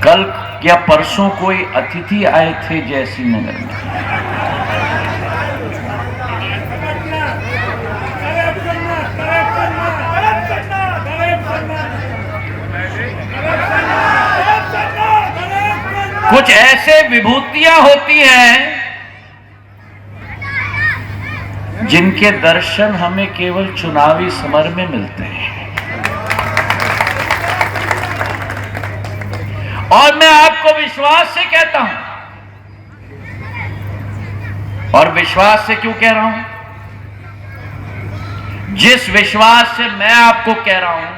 कल या परसों कोई अतिथि आए थे जयसिंह नगर में। कुछ ऐसे विभूतियां होती हैं जिनके दर्शन हमें केवल चुनावी समर में मिलते हैं। और मैं आपको विश्वास से कहता हूं, और विश्वास से क्यों कह रहा हूं? जिस विश्वास से मैं आपको कह रहा हूं,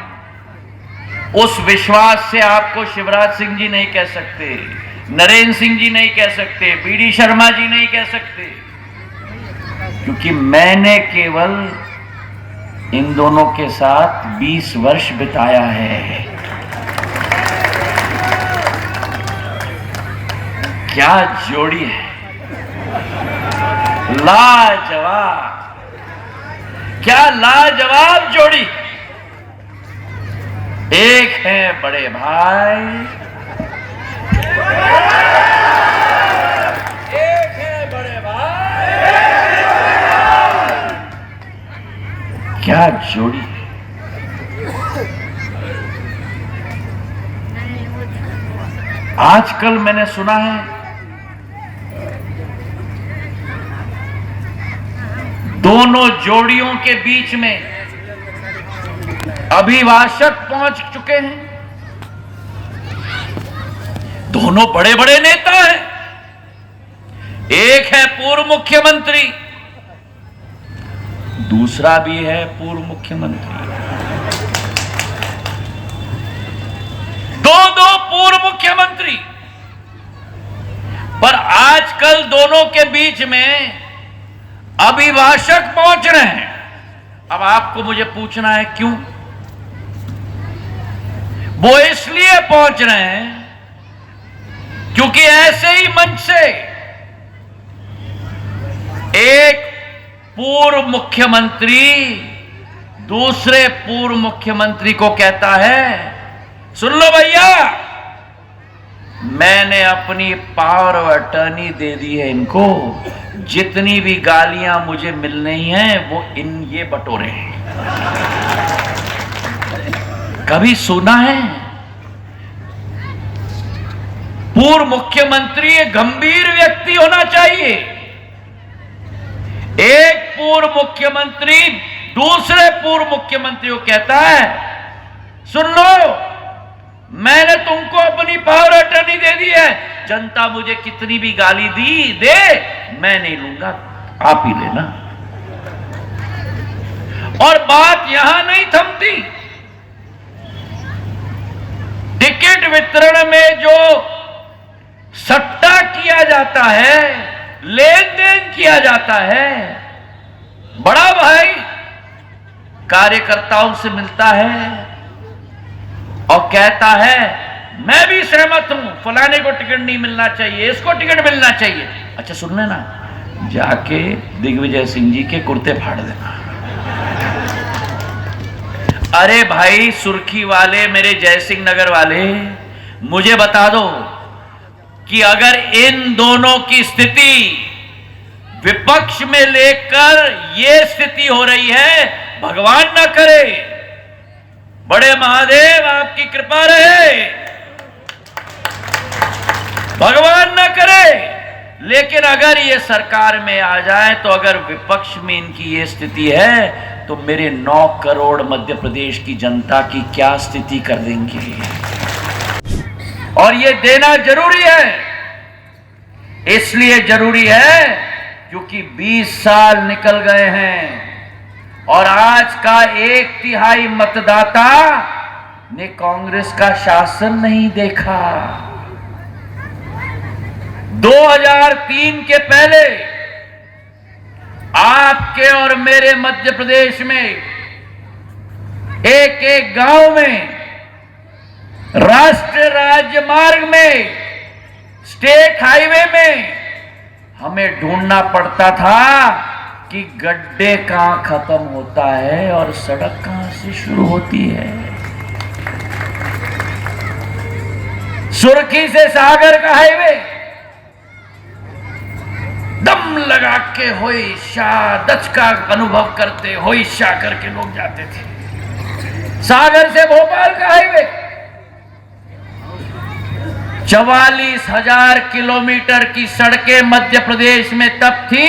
उस विश्वास से आपको शिवराज सिंह जी नहीं कह सकते, नरेंद्र सिंह जी नहीं कह सकते, बीडी शर्मा जी नहीं कह सकते, क्योंकि मैंने केवल इन दोनों के साथ 20 वर्ष बिताया है। क्या जोड़ी है, लाजवाब, क्या लाजवाब जोड़ी। एक है बड़े भाई, एक है बड़े भाई, क्या जोड़ी है। आजकल मैंने सुना है दोनों जोड़ियों के बीच में अभिभाषक पहुंच चुके हैं। दोनों बड़े बड़े नेता हैं। एक है पूर्व मुख्यमंत्री, दूसरा भी है पूर्व मुख्यमंत्री। दो पूर्व मुख्यमंत्री, पर आजकल दोनों के बीच में अभिभाषक पहुंच रहे हैं। अब आपको मुझे पूछना है क्यों? वो इसलिए पहुंच रहे हैं क्योंकि ऐसे ही मंच से एक पूर्व मुख्यमंत्री दूसरे पूर्व मुख्यमंत्री को कहता है, सुन लो भैया, मैंने अपनी पावर ऑफ अटर्नी दे दी है इनको, जितनी भी गालियां मुझे मिलनी हैं वो ये बटोरे हैं। कभी सुना है? पूर्व मुख्यमंत्री एक गंभीर व्यक्ति होना चाहिए। एक पूर्व मुख्यमंत्री दूसरे पूर्व मुख्यमंत्री को कहता है, सुन लो, मैंने तुमको अपनी पावर अटर्नी दे दी है, जनता मुझे कितनी भी गाली दे, मैं नहीं लूंगा, आप ही लेना। और बात यहां नहीं थमती। टिकट वितरण में जो सट्टा किया जाता है, लेन देन किया जाता है, बड़ा भाई कार्यकर्ताओं से मिलता है और कहता है, मैं भी सहमत हूं, फलाने को टिकट नहीं मिलना चाहिए, इसको टिकट मिलना चाहिए। अच्छा सुन लेना, जाके दिग्विजय सिंह जी के कुर्ते फाड़ देना। अरे भाई सुर्खी वाले, मेरे जयसिंह नगर वाले, मुझे बता दो कि अगर इन दोनों की स्थिति विपक्ष में लेकर यह स्थिति हो रही है, भगवान ना करे, बड़े महादेव आपकी कृपा रहे, भगवान ना करे, लेकिन अगर ये सरकार में आ जाए तो अगर विपक्ष में इनकी ये स्थिति है तो मेरे 9 करोड़ मध्य प्रदेश की जनता की क्या स्थिति कर देंगे। और ये देना जरूरी है, इसलिए जरूरी है क्योंकि 20 साल निकल गए हैं और आज का 1/3 मतदाता ने कांग्रेस का शासन नहीं देखा। 2003 के पहले आपके और मेरे मध्य प्रदेश में एक एक गांव में, राष्ट्रीय राजमार्ग में, स्टेट हाईवे में हमें ढूंढना पड़ता था कि गड्ढे कहां खत्म होता है और सड़क कहां से शुरू होती है। सुर्खी से सागर का हाईवे दम लगा के होई शाह दच का अनुभव करते होई शाह करके लोग जाते थे। सागर से भोपाल का हाईवे 44,000 किलोमीटर की सड़कें मध्य प्रदेश में तब थी।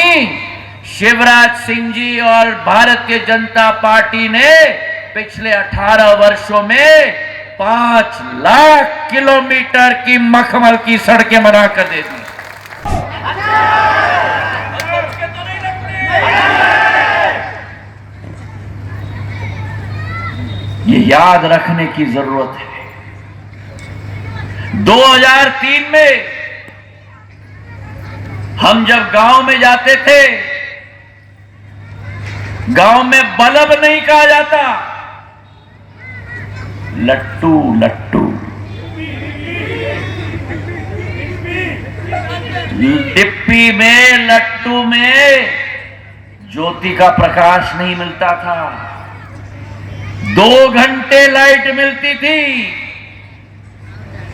शिवराज सिंह जी और भारतीय जनता पार्टी ने पिछले 18 वर्षों में 5 लाख किलोमीटर की मखमल की सड़कें बनाकर दे दी। ये याद रखने की जरूरत है। 2003 में हम जब गांव में जाते थे, गांव में बल्ब नहीं कहा जाता, लट्टू लट्टू। डिप्पी में लट्टू में ज्योति का प्रकाश नहीं मिलता था। 2 घंटे लाइट मिलती थी।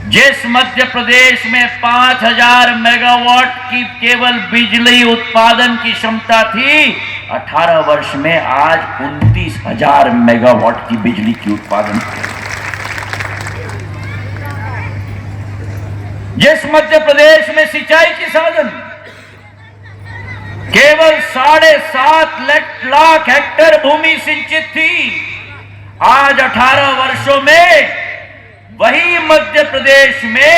जिस मध्य प्रदेश में 5,000 मेगावाट की केवल बिजली उत्पादन की क्षमता थी, 18 वर्ष में आज 29,000 मेगावाट की बिजली की उत्पादन है। जिस मध्य प्रदेश में सिंचाई की साधन केवल 7.5 लाख हेक्टेयर भूमि सिंचित थी, आज 18 वर्षों में वही मध्य प्रदेश में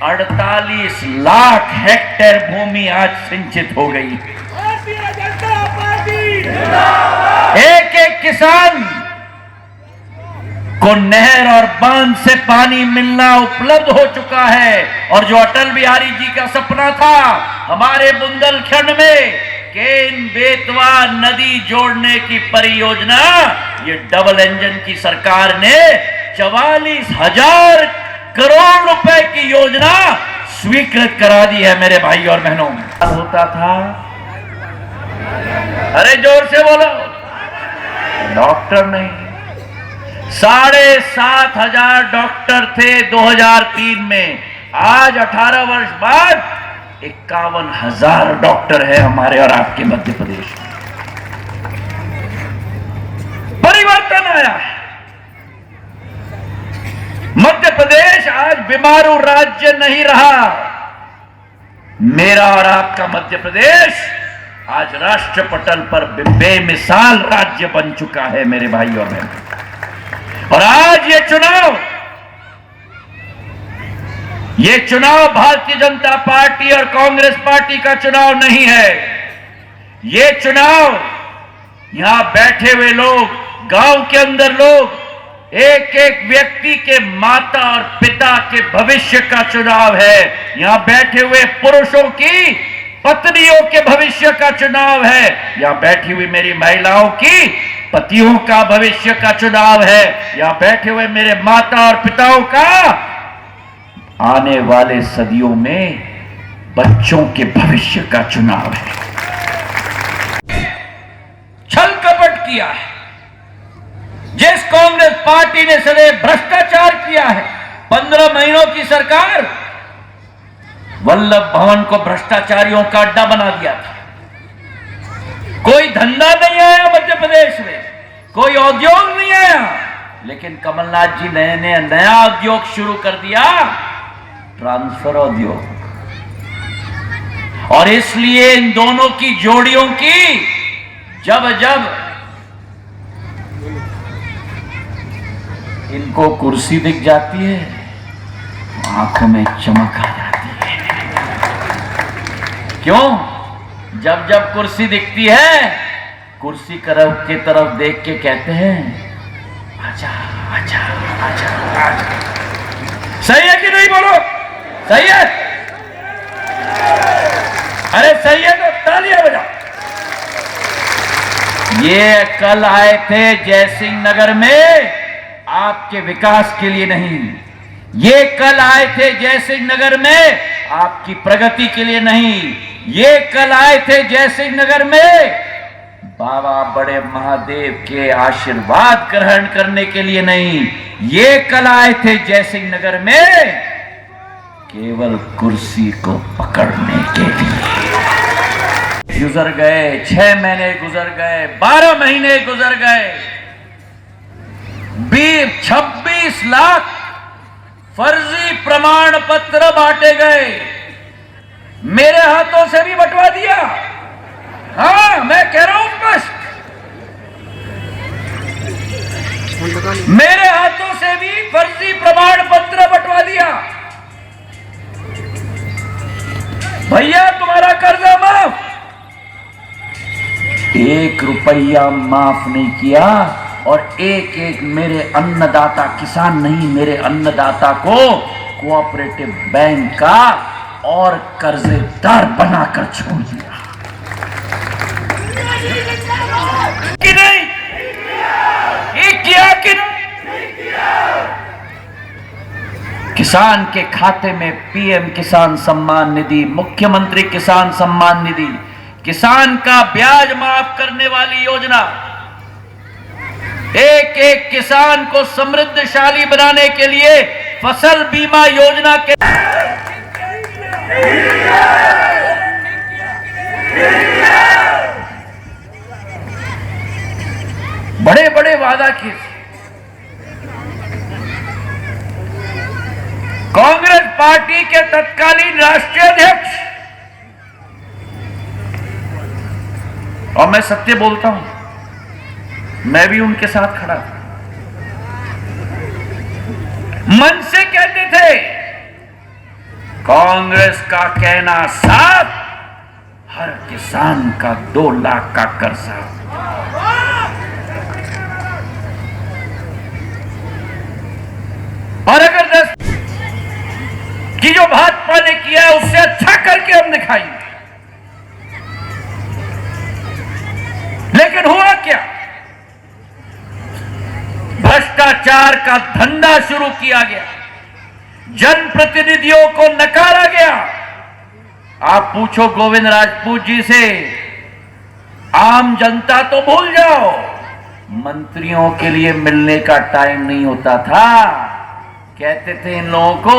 48 लाख हेक्टेयर भूमि आज सिंचित हो गई। एक एक किसान को नहर और बांध से पानी मिलना उपलब्ध हो चुका है। और जो अटल बिहारी जी का सपना था हमारे बुंदेलखंड में केन बेतवा नदी जोड़ने की परियोजना, ये डबल इंजन की सरकार ने 44,000 करोड़ रुपए की योजना स्वीकृत करा दी है मेरे भाई और बहनों। होता था, अरे जोर से बोलो, डॉक्टर नहीं, 7,500 डॉक्टर थे 2003 में। आज 18 वर्ष बाद 51,000 डॉक्टर है हमारे और आपके मध्य प्रदेश में। परिवर्तन आया है। मध्य प्रदेश आज बीमारू राज्य नहीं रहा। मेरा और आपका मध्य प्रदेश आज राष्ट्र पटल पर बेमिसाल राज्य बन चुका है मेरे भाई और बहन। और आज ये चुनाव भारतीय जनता पार्टी और कांग्रेस पार्टी का चुनाव नहीं है। ये चुनाव यहां बैठे हुए लोग, गांव के अंदर लोग, एक एक व्यक्ति के माता और पिता के भविष्य का चुनाव है। यहां बैठे हुए पुरुषों की पत्नियों के भविष्य का चुनाव है। यहां बैठी हुई मेरी महिलाओं की पतियों का भविष्य का चुनाव है। यहां बैठे हुए मेरे माता और पिताओं का आने वाले सदियों में बच्चों के भविष्य का चुनाव है। छल कपट किया है। जिस कांग्रेस पार्टी ने सदैव भ्रष्टाचार किया है, 15 महीनों की सरकार वल्लभ भवन को भ्रष्टाचारियों का अड्डा बना दिया था। कोई धंधा नहीं आया मध्य प्रदेश में, कोई उद्योग नहीं आया, लेकिन कमलनाथ जी ने नया उद्योग शुरू कर दिया, ट्रांसफर उद्योग। और इसलिए इन दोनों की जोड़ियों की जब इनको कुर्सी दिख जाती है, आंखों में चमक आ जाती है। क्यों? जब कुर्सी दिखती है, कुर्सी की तरफ देख के कहते हैं आजा आजा आजा आजा। सही है कि नहीं? बोलो सही है। अरे सही है तो तालियां बजाओ। ये कल आए थे जयसिंह नगर में आपके विकास के लिए नहीं। ये कल आए थे जयसिंह नगर में आपकी प्रगति के लिए नहीं। ये कल आए थे जयसिंह नगर में बाबा बड़े महादेव के आशीर्वाद ग्रहण करने के लिए नहीं। ये कल आए थे जयसिंह नगर में केवल कुर्सी को पकड़ने के लिए। गुजर गए 6 महीने, गुजर गए 12 महीने, गुजर गए 26 लाख फर्जी प्रमाण पत्र बांटे गए। मेरे हाथों से भी बंटवा दिया। हाँ, मैं कह रहा हूं स्पष्ट, मेरे हाथों से भी फर्जी प्रमाण पत्र बंटवा दिया। भैया तुम्हारा कर्जा माफ, 1 रुपया माफ नहीं किया। और एक एक मेरे अन्नदाता, किसान नहीं, मेरे अन्नदाता को कोऑपरेटिव बैंक का और कर्जेदार बनाकर छोड़ दिया कि नहीं? ये किया कि नहीं? किसान के खाते में पीएम किसान सम्मान निधि, मुख्यमंत्री किसान सम्मान निधि, किसान का ब्याज माफ करने वाली योजना, एक एक किसान को समृद्धशाली बनाने के लिए फसल बीमा योजना के बड़े बड़े वादा किए। कांग्रेस पार्टी के तत्कालीन राष्ट्रीय अध्यक्ष, और मैं सत्य बोलता हूं, मैं भी उनके साथ खड़ा था, मन से कहते थे कांग्रेस का कहना साफ, हर किसान का 2 लाख का कर्जा। और अगर 10 की जो भाजपा ने किया है उससे अच्छा करके हम दिखाएंगे। लेकिन हुआ क्या? भ्रष्टाचार का धंधा शुरू किया गया, जनप्रतिनिधियों को नकारा गया। आप पूछो गोविंद राजपूत जी से, आम जनता तो भूल जाओ, मंत्रियों के लिए मिलने का टाइम नहीं होता था। कहते थे इन लोगों को,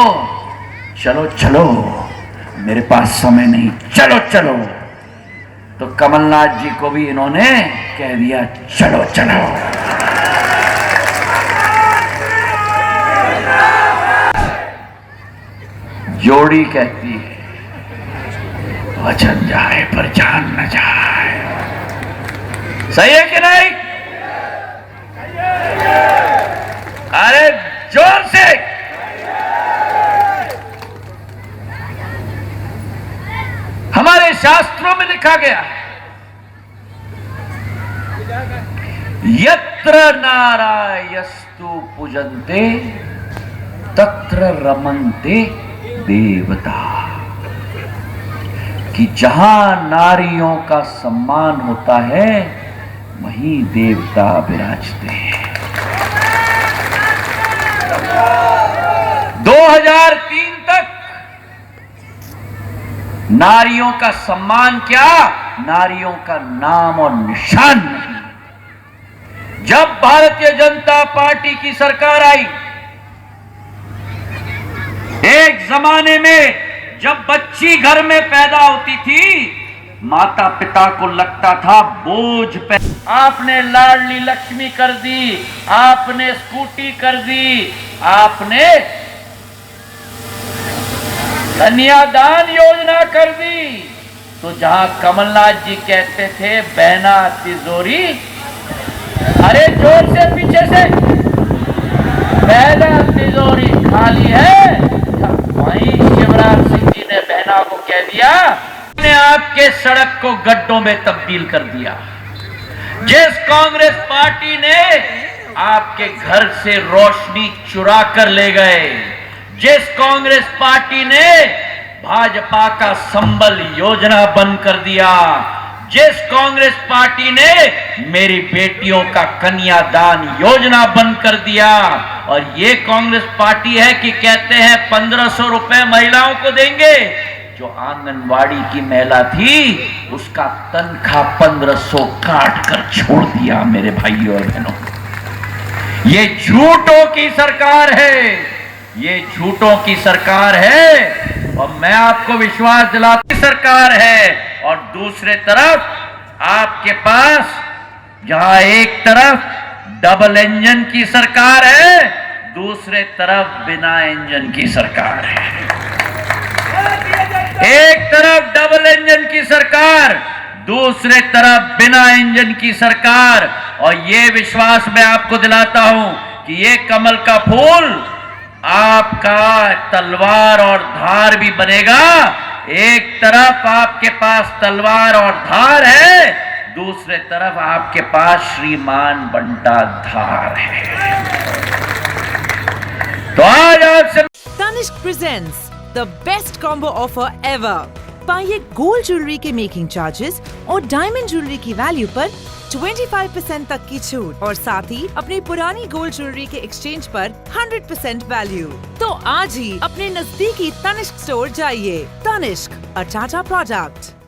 चलो चलो मेरे पास समय नहीं, चलो चलो। तो कमलनाथ जी को भी इन्होंने कह दिया चलो चलो। जोड़ी कहती है वचन जाए पर जान न जाए। सही है कि नहीं? अरे जोर से। हमारे शास्त्रों में लिखा गया है, यत्र नारायस्तु पूजन्ते तत्र रमन्ते देवता, कि जहां नारियों का सम्मान होता है वहीं देवता विराजते हैं। 2003 तक नारियों का सम्मान क्या, नारियों का नाम और निशान नहीं। जब भारतीय जनता पार्टी की सरकार आई, एक जमाने में जब बच्ची घर में पैदा होती थी, माता पिता को लगता था बोझ पे। आपने लाडली लक्ष्मी कर दी, आपने स्कूटी कर दी, आपने कन्यादान योजना कर दी। तो जहां कमलनाथ जी कहते थे बहना तिजोरी, अरे जोर से पीछे से, बहना तिजोरी खाली है, वहीं शिवराज सिंह जी ने बहना को कह दिया, ने आपके सड़क को गड्ढों में तब्दील कर दिया। जिस कांग्रेस पार्टी ने आपके घर से रोशनी चुरा कर ले गए, जिस कांग्रेस पार्टी ने भाजपा का संबल योजना बंद कर दिया, जिस कांग्रेस पार्टी ने मेरी बेटियों का कन्यादान योजना बंद कर दिया, और ये कांग्रेस पार्टी है कि कहते हैं 1500 रुपए महिलाओं को देंगे। जो आंगनवाड़ी की महिला थी उसका तनख्वाह 1500 काट कर छोड़ दिया। मेरे भाइयों और बहनों, ये झूठों की सरकार है, ये झूठों की सरकार है। और मैं आपको विश्वास दिलाती सरकार है, और दूसरे तरफ आपके पास जहां एक तरफ डबल इंजन की सरकार है, दूसरे तरफ बिना इंजन की सरकार है। एक तरफ डबल इंजन की सरकार, दूसरे तरफ बिना इंजन की सरकार। और ये विश्वास मैं आपको दिलाता हूं कि ये कमल का फूल आपका तलवार और धार भी बनेगा। एक तरफ आपके पास तलवार और धार है, दूसरे तरफ आपके पास श्रीमान बंटा धार है। तो आज आपसे Tanishq presents the best combo offer ever. पाइए गोल्ड ज्वेलरी के मेकिंग चार्जेस और डायमंड ज्वेलरी की वैल्यू पर 25% तक की छूट, और साथ ही अपनी पुरानी गोल्ड ज्वेलरी के एक्सचेंज पर 100% वैल्यू। तो आज ही अपने नजदीकी तनिष्क स्टोर जाइए। तनिष्क, अ टाटा प्रोडक्ट।